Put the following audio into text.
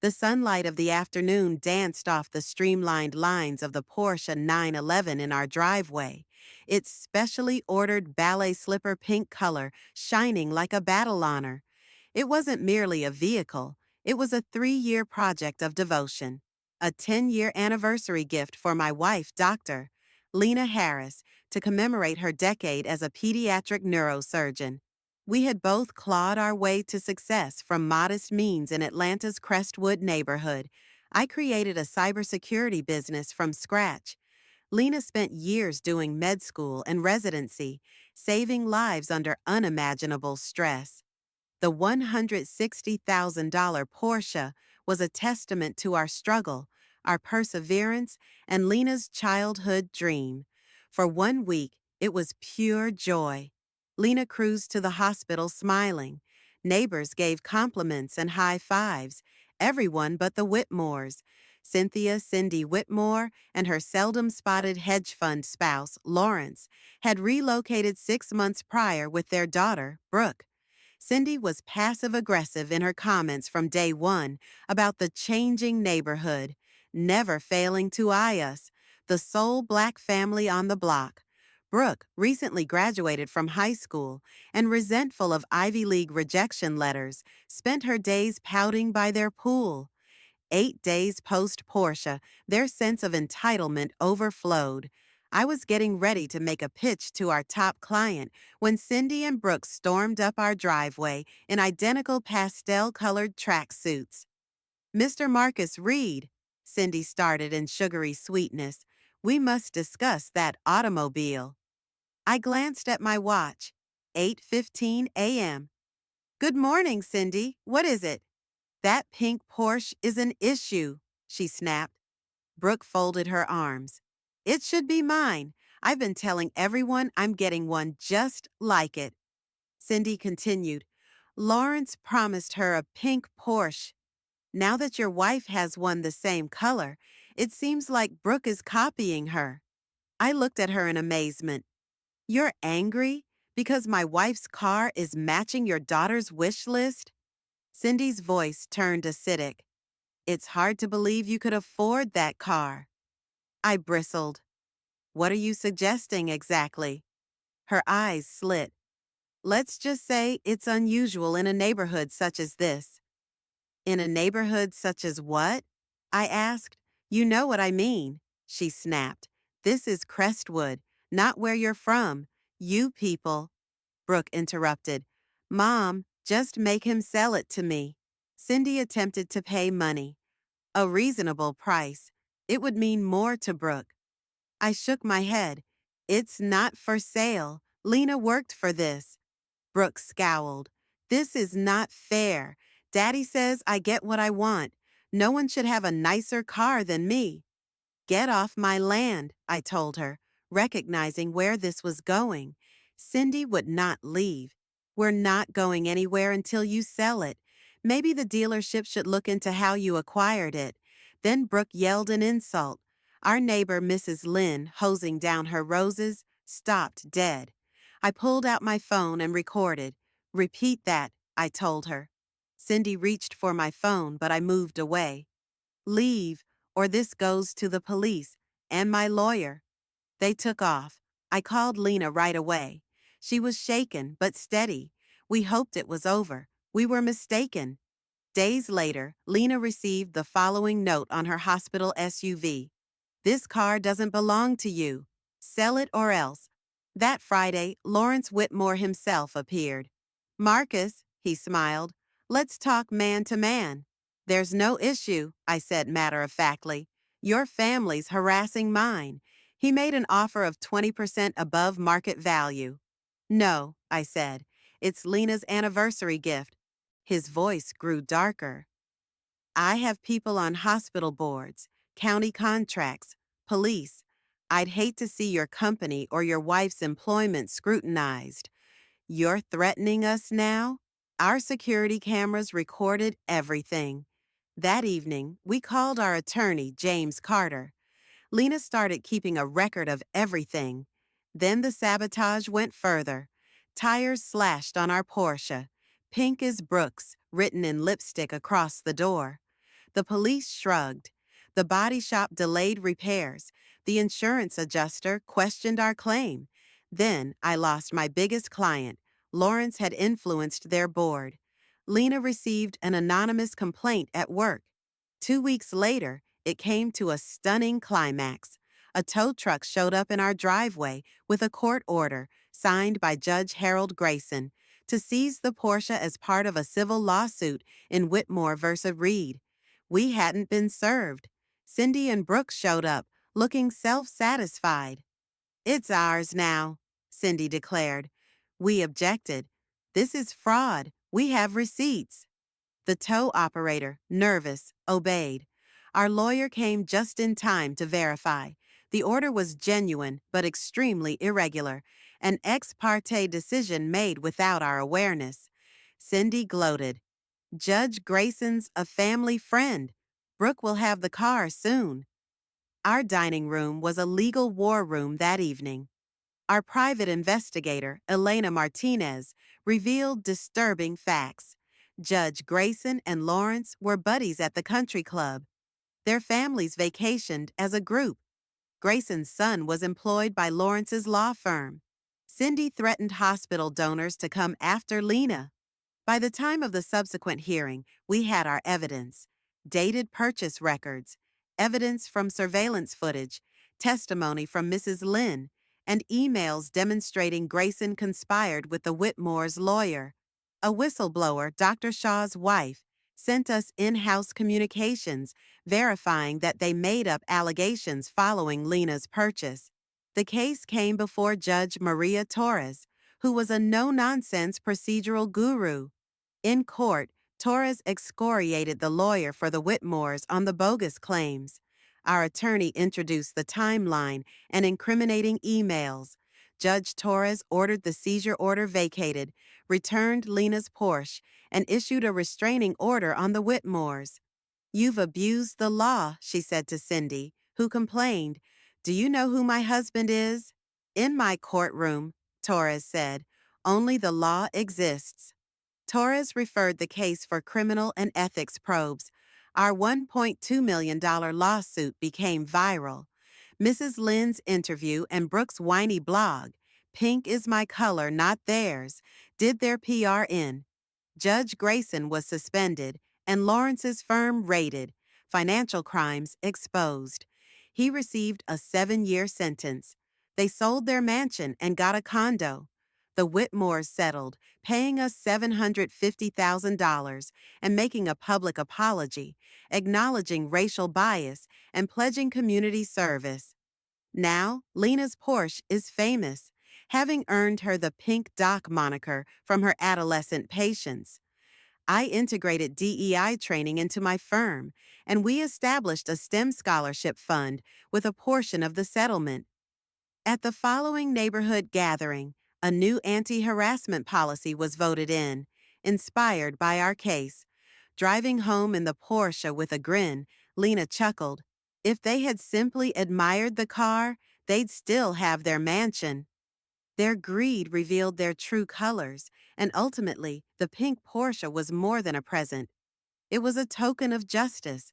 The sunlight of the afternoon danced off the streamlined lines of the Porsche 911 in our driveway, its specially ordered ballet slipper pink color shining like a battle honor. It wasn't merely a vehicle, it was a 3-year project of devotion. A 10-year anniversary gift for my wife, Dr. Lena Harris, to commemorate her decade as a pediatric neurosurgeon. We had both clawed our way to success from modest means in Atlanta's Crestwood neighborhood. I created a cybersecurity business from scratch. Lena spent years doing med school and residency, saving lives under unimaginable stress. The $160,000 Porsche was a testament to our struggle, our perseverance, and Lena's childhood dream. For 1 week, it was pure joy. Lena cruised to the hospital smiling. Neighbors gave compliments and high fives, everyone but the Whitmores. Cindy Whitmore and her seldom spotted hedge fund spouse, Lawrence, had relocated 6 months prior with their daughter, Brooke. Cindy was passive-aggressive in her comments from day one about the changing neighborhood, never failing to eye us, the sole black family on the block. Brooke recently graduated from high school and, resentful of Ivy League rejection letters, spent her days pouting by their pool. 8 days post-Porsche, their sense of entitlement overflowed. I was getting ready to make a pitch to our top client when Cindy and Brooke stormed up our driveway in identical pastel-colored tracksuits. "Mr. Marcus Reed," Cindy started in sugary sweetness, "we must discuss that automobile." I glanced at my watch. 8:15 a.m. "Good morning, Cindy. What is it?" "That pink Porsche is an issue," she snapped. Brooke folded her arms. "It should be mine. I've been telling everyone I'm getting one just like it." Cindy continued, "Lawrence promised her a pink Porsche. Now that your wife has one the same color, it seems like Brooke is copying her." I looked at her in amazement. "You're angry because my wife's car is matching your daughter's wish list?" Cindy's voice turned acidic. "It's hard to believe you could afford that car." I bristled. "What are you suggesting exactly?" Her eyes slit. "Let's just say it's unusual in a neighborhood such as this." "In a neighborhood such as what?" I asked. "You know what I mean," she snapped. "This is Crestwood, not where you're from. You people—" Brooke interrupted. "Mom, just make him sell it to me." Cindy attempted to pay money. A reasonable price. It would mean more to Brooke. I shook my head. "It's not for sale. Lena worked for this." Brooke scowled. "This is not fair. Daddy says I get what I want. No one should have a nicer car than me." "Get off my land," I told her, recognizing where this was going. Cindy would not leave. "We're not going anywhere until you sell it. Maybe the dealership should look into how you acquired it." Then Brooke yelled an insult. Our neighbor, Mrs. Lynn, hosing down her roses, stopped dead. I pulled out my phone and recorded. "Repeat that," I told her. Cindy reached for my phone, but I moved away. "Leave, or this goes to the police and my lawyer." They took off. I called Lena right away. She was shaken but steady. We hoped it was over. We were mistaken. Days later, Lena received the following note on her hospital SUV. "This car doesn't belong to you. Sell it or else." That Friday, Lawrence Whitmore himself appeared. "Marcus," he smiled, "let's talk man to man." "There's no issue," I said matter-of-factly. "Your family's harassing mine." He made an offer of 20% above market value. "No," I said. "It's Lena's anniversary gift." His voice grew darker. "I have people on hospital boards, county contracts, police. I'd hate to see your company or your wife's employment scrutinized." "You're threatening us now?" Our security cameras recorded everything. That evening, we called our attorney, James Carter. Lena started keeping a record of everything. Then the sabotage went further. Tires slashed on our Porsche. "Pink is Brooks," written in lipstick across the door. The police shrugged. The body shop delayed repairs. The insurance adjuster questioned our claim. Then I lost my biggest client. Lawrence had influenced their board. Lena received an anonymous complaint at work. 2 weeks later, it came to a stunning climax. A tow truck showed up in our driveway with a court order signed by Judge Harold Grayson to seize the Porsche as part of a civil lawsuit in Whitmore versus Reed. We hadn't been served. Cindy and Brooks showed up, looking self-satisfied. "It's ours now," Cindy declared. We objected. "This is fraud. We have receipts." The tow operator, nervous, obeyed. Our lawyer came just in time to verify. The order was genuine but extremely irregular, an ex parte decision made without our awareness. Cindy gloated. "Judge Grayson's a family friend. Brooke will have the car soon." Our dining room was a legal war room that evening. Our private investigator, Elena Martinez, revealed disturbing facts. Judge Grayson and Lawrence were buddies at the country club. Their families vacationed as a group. Grayson's son was employed by Lawrence's law firm. Cindy threatened hospital donors to come after Lena. By the time of the subsequent hearing, we had our evidence: dated purchase records, evidence from surveillance footage, testimony from Mrs. Lynn, and emails demonstrating Grayson conspired with the Whitmore's lawyer. A whistleblower, Dr. Shaw's wife, sent us in-house communications verifying that they made up allegations following Lena's purchase. The case came before Judge Maria Torres, who was a no-nonsense procedural guru. In court, Torres excoriated the lawyer for the Whitmores on the bogus claims. Our attorney introduced the timeline and incriminating emails. Judge Torres ordered the seizure order vacated, returned Lena's Porsche, and issued a restraining order on the Whitmores. "You've abused the law," she said to Cindy, who complained. "Do you know who my husband is?" "In my courtroom," Torres said. "Only the law exists." Torres referred the case for criminal and ethics probes. Our $1.2 million lawsuit became viral. Mrs. Lynn's interview and Brooks' whiny blog, "Pink is my color, not theirs," did their PR in. Judge Grayson was suspended, and Lawrence's firm raided. Financial crimes exposed. He received a 7-year sentence. They sold their mansion and got a condo. The Whitmores settled, paying us $750,000 and making a public apology, acknowledging racial bias and pledging community service. Now, Lena's Porsche is famous, having earned her the Pink Doc moniker from her adolescent patients. I integrated DEI training into my firm, and we established a STEM scholarship fund with a portion of the settlement. At the following neighborhood gathering, a new anti-harassment policy was voted in, inspired by our case. Driving home in the Porsche with a grin, Lena chuckled. If they had simply admired the car, they'd still have their mansion. Their greed revealed their true colors, and ultimately, the pink Porsche was more than a present. It was a token of justice,